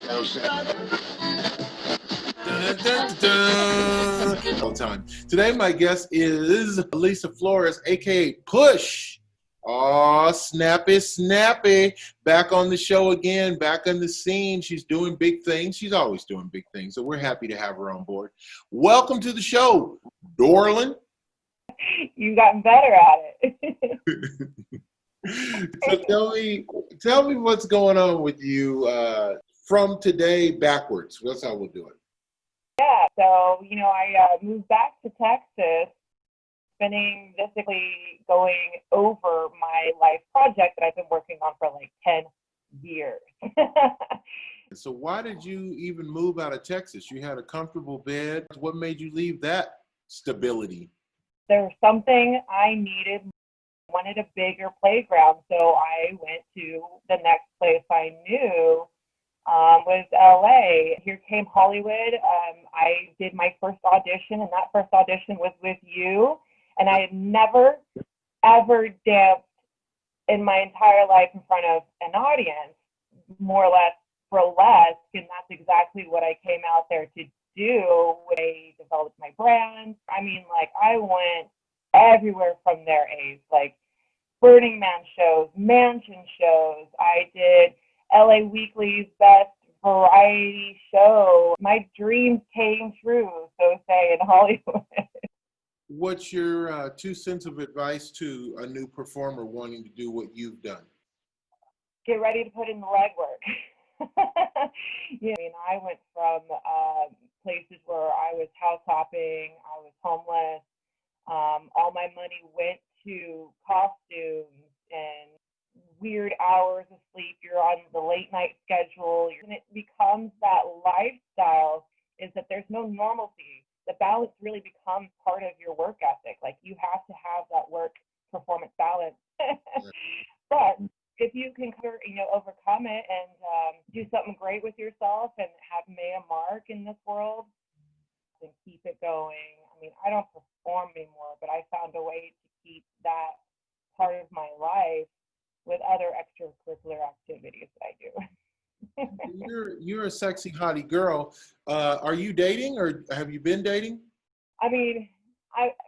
Dun, dun, dun, dun. All time. Today, my guest is Lisa Flores, aka Push. Oh, snappy, snappy. Back on the show again, back on the scene. She's doing big things. She's always doing big things. So we're happy to have her on board. Welcome to the show, Dorlin. You've gotten better at it. So tell me what's going on with you from today backwards. That's how we'll do it. Yeah, so, I moved back to Texas, spending basically going over my life project that I've been working on for like 10 years. So why did you even move out of Texas? You had a comfortable bed. What made you leave that stability? There was something I needed, wanted a bigger playground, so I went to the next place I knew, was LA. Here came Hollywood. I did my first audition, and that first audition was with you. And I had never, ever danced in my entire life in front of an audience, more or less burlesque, and that's exactly what I came out there to do when I developed my brand. I mean, like, I went everywhere from there, Ace, like Burning Man shows, mansion shows. I did LA Weekly's best variety show. My dreams came true, so say, in Hollywood. What's your 2 cents of advice to a new performer wanting to do what you've done? Get ready to put in the legwork. I went from places where I was house hopping, I was homeless. All my money went to costumes and weird hours of sleep. You're on the late night schedule, and it becomes that lifestyle is that there's no normalcy. The balance really becomes part of your work ethic. Like, you have to have that work performance balance. But if you can overcome it and do something great with yourself and have made a mark in this world, then keep it going. I mean, I don't perform anymore, but I found a way to keep that part of my life with other extracurricular activities that I do. You're a sexy, hottie girl. Are you dating, or have you been dating? I mean,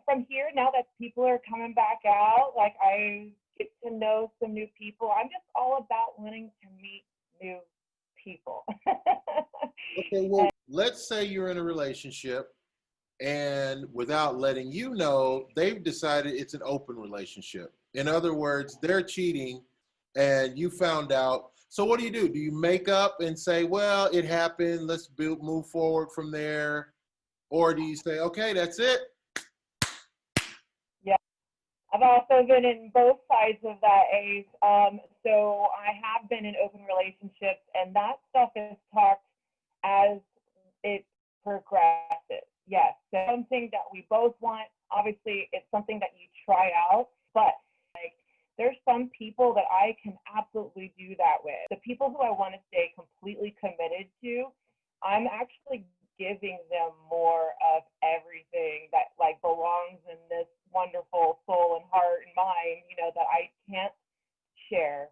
from here, now that people are coming back out, like, I get to know some new people. I'm just all about wanting to meet new people. Okay, well, let's say you're in a relationship, and without letting you know, they've decided it's an open relationship. In other words, they're cheating, and you found out. So what do? Do you make up and say, well, it happened, let's move forward from there? Or do you say, okay, that's it? Yeah. I've also been in both sides of that, Ace. So I have been in open relationships, and that stuff is talked as it progresses. Yes, so something that we both want. Obviously, it's something that you try out, but there's some people that I can absolutely do that with. The people who I want to stay completely committed to, I'm actually giving them more of everything that belongs in this wonderful soul and heart and mind, that I can't share.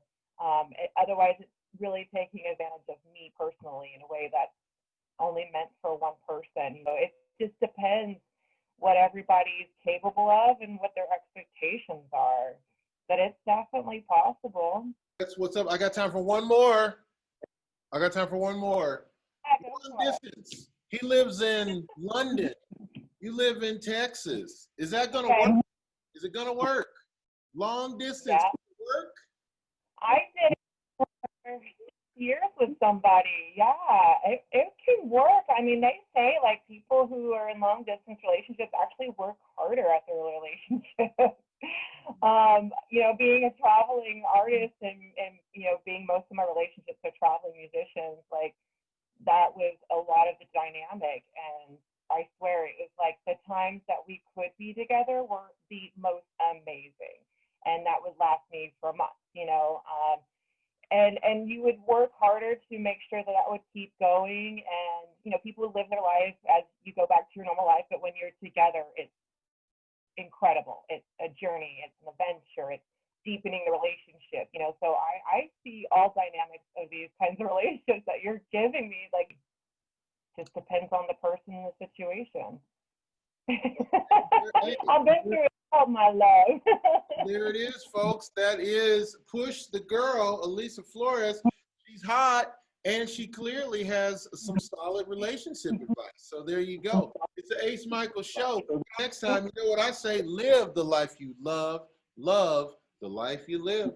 Otherwise, it's really taking advantage of me personally in a way that's only meant for one person. It just depends what everybody's capable of and what their expectations are. But it's definitely possible. That's what's up. I got time for one more. Long distance. He lives in London. You live in Texas. Is that going to work? Is it going to work? Long distance. Yeah. Work? I did it for years with somebody. Yeah, it can work. I mean, they say people who are in long distance relationships actually work harder at their relationship. Being a traveling artist and being most of my relationships are traveling musicians, that was a lot of the dynamic. And I swear it was the times that we could be together were the most amazing. And that would last me for months, and you would work harder to make sure that would keep going. And, people live their life as you go back to your normal life. But when you're together, it's incredible. It's a journey. It's an adventure. It's deepening the relationship, you know. So I see all dynamics of these kinds of relationships that you're giving me, like, just depends on the person and the situation. I've been through it all, my love. There it is, folks. That is Push the Girl, Elisa Flores. She's hot, and she clearly has some solid relationship advice. So there you go. It's the Ace Micheals Show. Next time, you know what I say? Live the life you love the life you live.